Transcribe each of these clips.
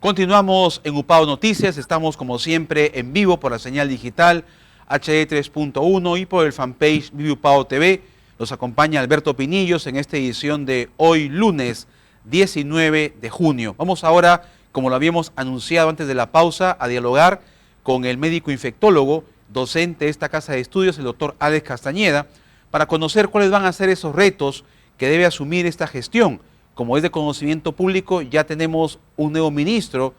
Continuamos en Upao Noticias, estamos como siempre en vivo por la señal digital HD 3.1 y por el fanpage Vive Upao TV. Nos acompaña Alberto Pinillos en esta edición de hoy lunes 19 de junio. Vamos ahora, como lo habíamos anunciado antes de la pausa, a dialogar con el médico infectólogo, docente de esta casa de estudios, el doctor Alex Castañeda, para conocer cuáles van a ser esos retos que debe asumir esta gestión. Como es de conocimiento público, ya tenemos un nuevo ministro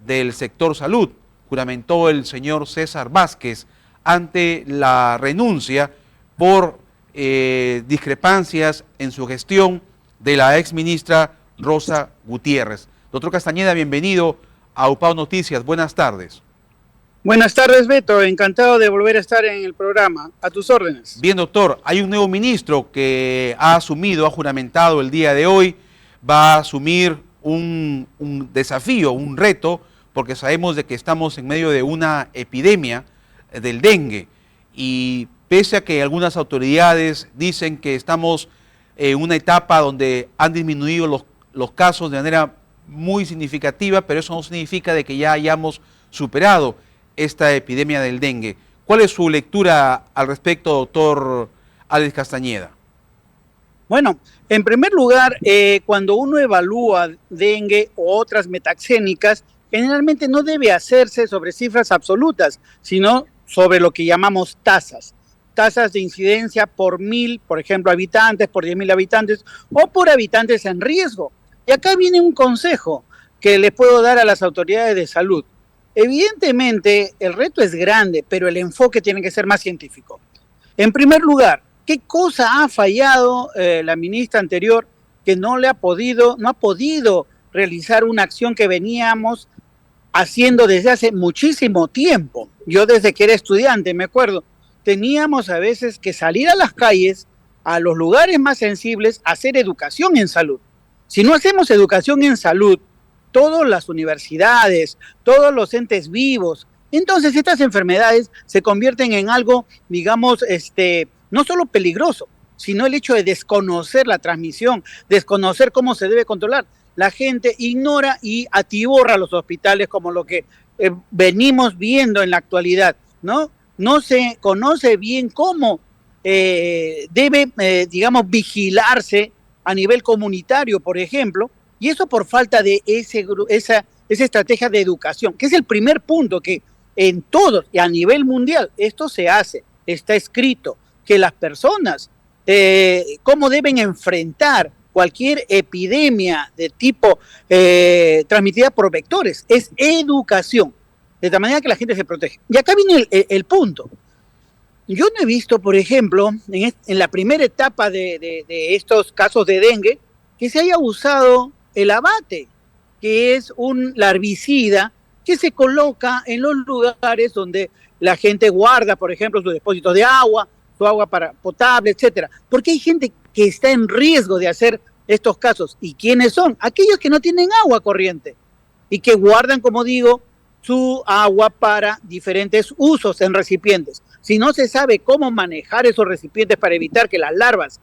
del sector salud. Juramentó el señor César Vázquez ante la renuncia por discrepancias en su gestión de la exministra Rosa Gutiérrez. Doctor Castañeda, bienvenido a Upao Noticias. Buenas tardes. Buenas tardes, Beto. Encantado de volver a estar en el programa. A tus órdenes. Bien, doctor. Hay un nuevo ministro que ha juramentado el día de hoy. Va a asumir un desafío, un reto, porque sabemos de que estamos en medio de una epidemia del dengue y pese a que algunas autoridades dicen que estamos en una etapa donde han disminuido los casos de manera muy significativa, pero eso no significa de que ya hayamos superado esta epidemia del dengue. ¿Cuál es su lectura al respecto, doctor Alex Castañeda? Bueno, en primer lugar, cuando uno evalúa dengue o otras metaxénicas, generalmente no debe hacerse sobre cifras absolutas, sino sobre lo que llamamos tasas de incidencia por 1.000, por ejemplo, habitantes, por 10.000 habitantes o por habitantes en riesgo. Y acá viene un consejo que le puedo dar a las autoridades de salud. Evidentemente, el reto es grande, pero el enfoque tiene que ser más científico. En primer lugar, ¿qué cosa ha fallado la ministra anterior que no ha podido realizar una acción que veníamos haciendo desde hace muchísimo tiempo? Yo desde que era estudiante, me acuerdo, teníamos a veces que salir a las calles, a los lugares más sensibles, a hacer educación en salud. Si no hacemos educación en salud, todas las universidades, todos los entes vivos, entonces estas enfermedades se convierten en algo, digamos, no solo peligroso, sino el hecho de desconocer la transmisión, desconocer cómo se debe controlar. La gente ignora y atiborra los hospitales como lo que venimos viendo en la actualidad, ¿no? No se conoce bien cómo debe, digamos, vigilarse a nivel comunitario, por ejemplo, y eso por falta de esa estrategia de educación, que es el primer punto que en todos y a nivel mundial esto se hace, está escrito, que las personas, cómo deben enfrentar cualquier epidemia de tipo transmitida por vectores, es educación, de tal manera que la gente se protege. Y acá viene el punto. Yo no he visto, por ejemplo, en la primera etapa de estos casos de dengue, que se haya usado el abate, que es un larvicida que se coloca en los lugares donde la gente guarda, por ejemplo, sus depósitos de agua, su agua potable, etcétera. Porque hay gente que está en riesgo de hacer estos casos. ¿Y quiénes son? Aquellos que no tienen agua corriente y que guardan, como digo, su agua para diferentes usos en recipientes. Si no se sabe cómo manejar esos recipientes para evitar que las larvas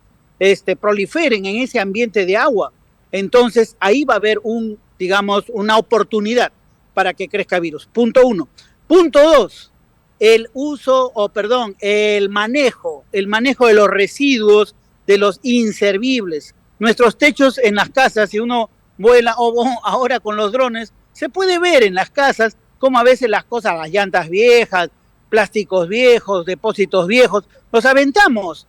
proliferen en ese ambiente de agua, entonces ahí va a haber una oportunidad para que crezca virus. Punto 1. Punto 2. El manejo de los residuos, de los inservibles. Nuestros techos en las casas, si uno vuela o ahora con los drones, se puede ver en las casas cómo a veces las llantas viejas, plásticos viejos, depósitos viejos, los aventamos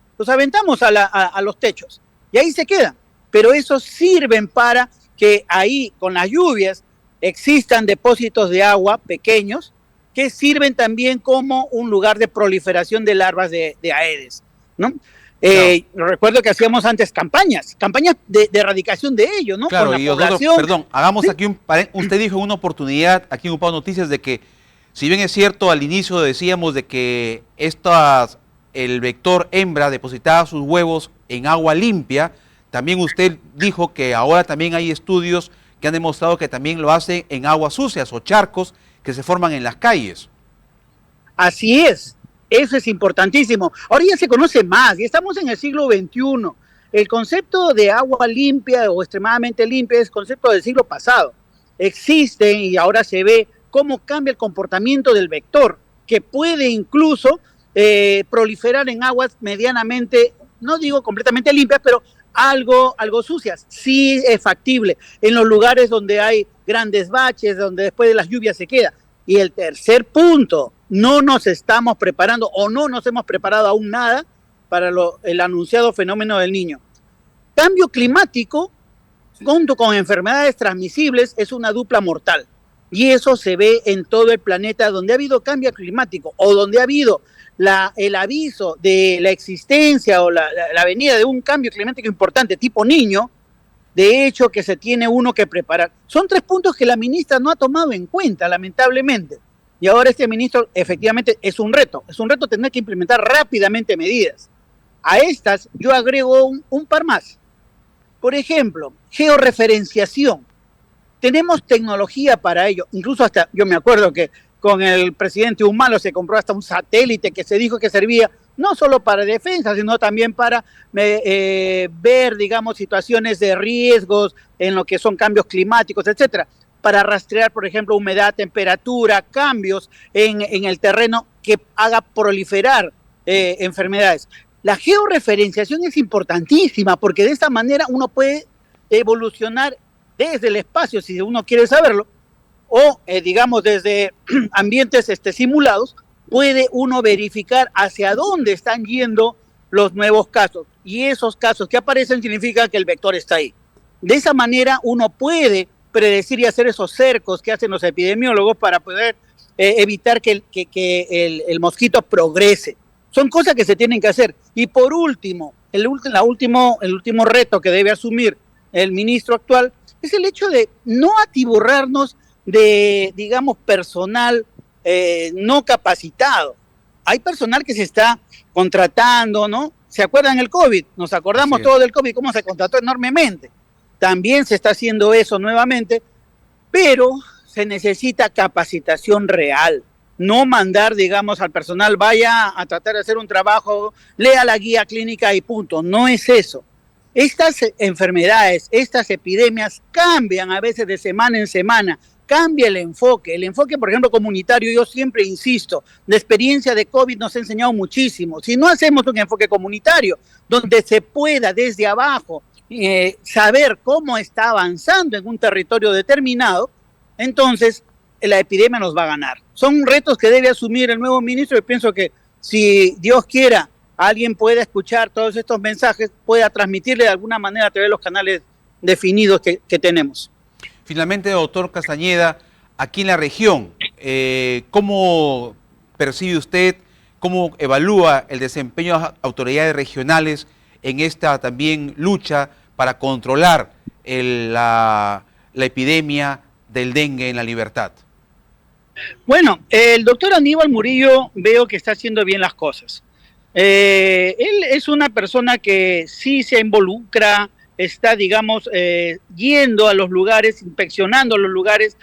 a los techos y ahí se quedan. Pero esos sirven para que ahí con las lluvias existan depósitos de agua pequeños que sirven también como un lugar de proliferación de larvas de Aedes, ¿no? Recuerdo que hacíamos antes campañas de erradicación de ellos, ¿no? Claro, con la y población. perdón, hagamos aquí usted dijo en una oportunidad aquí en Upao Noticias de que, si bien es cierto, al inicio decíamos de que el vector hembra depositaba sus huevos en agua limpia, también usted dijo que ahora también hay estudios que han demostrado que también lo hacen en aguas sucias o charcos que se forman en las calles. Así es. Eso es importantísimo. Ahora ya se conoce más y estamos en el siglo XXI. El concepto de agua limpia o extremadamente limpia es concepto del siglo pasado. existen y ahora se ve cómo cambia el comportamiento del vector, que puede incluso proliferar en aguas medianamente, no digo completamente limpias, pero algo sucias. Sí es factible en los lugares donde hay grandes baches, donde después de las lluvias se queda. Y el tercer punto, no nos estamos preparando o no nos hemos preparado aún nada para el anunciado fenómeno del Niño. Cambio climático junto con enfermedades transmisibles es una dupla mortal. Y eso se ve en todo el planeta donde ha habido cambio climático o donde ha habido el aviso de la existencia o la venida de un cambio climático importante tipo Niño. De hecho, que se tiene uno que preparar. Son 3 puntos que la ministra no ha tomado en cuenta, lamentablemente. Y ahora este ministro, efectivamente, es un reto tener que implementar rápidamente medidas. A estas yo agrego un par más. Por ejemplo, georreferenciación. Tenemos tecnología para ello. Incluso hasta, yo me acuerdo que con el presidente Humala se compró hasta un satélite que se dijo que servía no solo para defensa, sino también para ver, digamos, situaciones de riesgos en lo que son cambios climáticos, etcétera, para rastrear, por ejemplo, humedad, temperatura, cambios en el terreno que haga proliferar enfermedades. La georreferenciación es importantísima porque de esta manera uno puede evolucionar desde el espacio, si uno quiere saberlo, o digamos desde ambientes simulados, puede uno verificar hacia dónde están yendo los nuevos casos. Y esos casos que aparecen significa que el vector está ahí. De esa manera uno puede predecir y hacer esos cercos que hacen los epidemiólogos para poder evitar que el mosquito progrese. Son cosas que se tienen que hacer. Y por último, el último reto que debe asumir el ministro actual es el hecho de no atiborrarnos de, digamos, personal no capacitado. Hay personal que se está contratando, ¿no? ¿Se acuerdan el COVID? Nos acordamos todos del COVID, cómo se contrató enormemente. También se está haciendo eso nuevamente, pero se necesita capacitación real. No mandar, digamos, al personal, vaya a tratar de hacer un trabajo, lea la guía clínica y punto. No es eso. Estas enfermedades, estas epidemias cambian a veces de semana en semana. Cambia el enfoque, por ejemplo, comunitario. Yo siempre insisto, la experiencia de COVID nos ha enseñado muchísimo. Si no hacemos un enfoque comunitario, donde se pueda desde abajo saber cómo está avanzando en un territorio determinado, entonces la epidemia nos va a ganar. Son retos que debe asumir el nuevo ministro y pienso que si Dios quiera, alguien pueda escuchar todos estos mensajes, pueda transmitirle de alguna manera a través de los canales definidos que tenemos. Finalmente, doctor Castañeda, aquí en la región, ¿cómo percibe usted, cómo evalúa el desempeño de las autoridades regionales en esta también lucha para controlar la epidemia del dengue en La Libertad? Bueno, el doctor Aníbal Murillo veo que está haciendo bien las cosas. Él es una persona que sí se involucra, está, digamos, yendo a los lugares, inspeccionando los lugares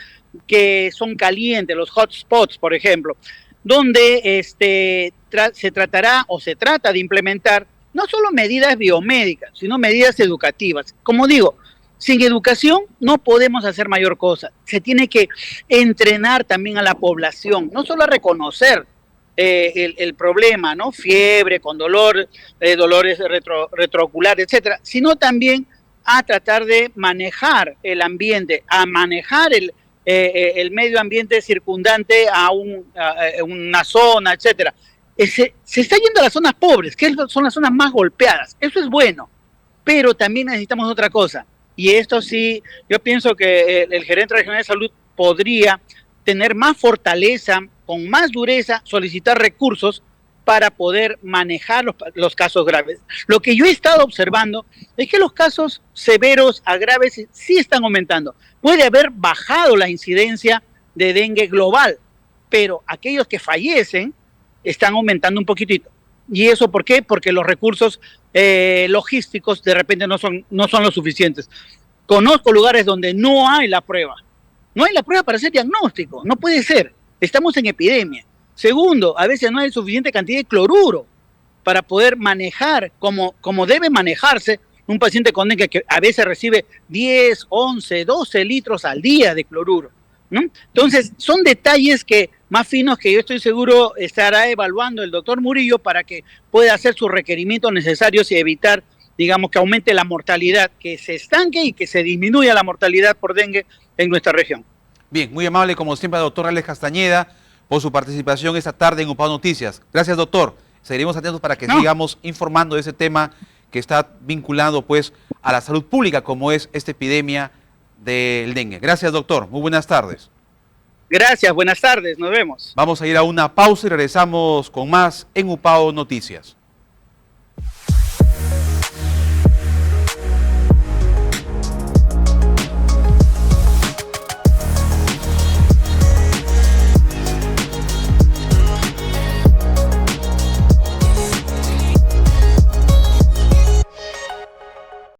que son calientes, los hotspots, por ejemplo, donde se tratará o se trata de implementar no solo medidas biomédicas, sino medidas educativas. Como digo, sin educación no podemos hacer mayor cosa. Se tiene que entrenar también a la población, no solo a reconocer el problema, ¿no? Fiebre, con dolor, dolores retrooculares, etcétera, sino también a tratar de manejar el ambiente, a manejar el medio ambiente circundante a una zona, etcétera. Se está yendo a las zonas pobres, que son las zonas más golpeadas. Eso es bueno, pero también necesitamos otra cosa. Y esto sí, yo pienso que el gerente regional de salud podría tener más fortaleza, con más dureza, solicitar recursos para poder manejar los casos graves. Lo que yo he estado observando es que los casos severos a graves sí están aumentando. Puede haber bajado la incidencia de dengue global, pero aquellos que fallecen están aumentando un poquitito. ¿Y eso por qué? Porque los recursos logísticos de repente no son los suficientes. Conozco lugares donde no hay la prueba. No hay la prueba para hacer diagnóstico. No puede ser. Estamos en epidemia. Segundo, a veces no hay suficiente cantidad de cloruro para poder manejar como debe manejarse Un paciente con dengue que a veces recibe 10, 11, 12 litros al día de cloruro, ¿no? Entonces, son detalles que más finos que yo estoy seguro estará evaluando el doctor Murillo para que pueda hacer sus requerimientos necesarios y evitar, digamos, que aumente la mortalidad, que se estanque y que se disminuya la mortalidad por dengue en nuestra región. Bien, muy amable como siempre, doctor Alex Castañeda, por su participación esta tarde en UPAO Noticias. Gracias, doctor. Seguiremos atentos para que sigamos informando de ese tema que está vinculado pues a la salud pública, como es esta epidemia del dengue. Gracias, doctor. Muy buenas tardes. Gracias, buenas tardes, nos vemos. Vamos a ir a una pausa y regresamos con más en UPAO Noticias.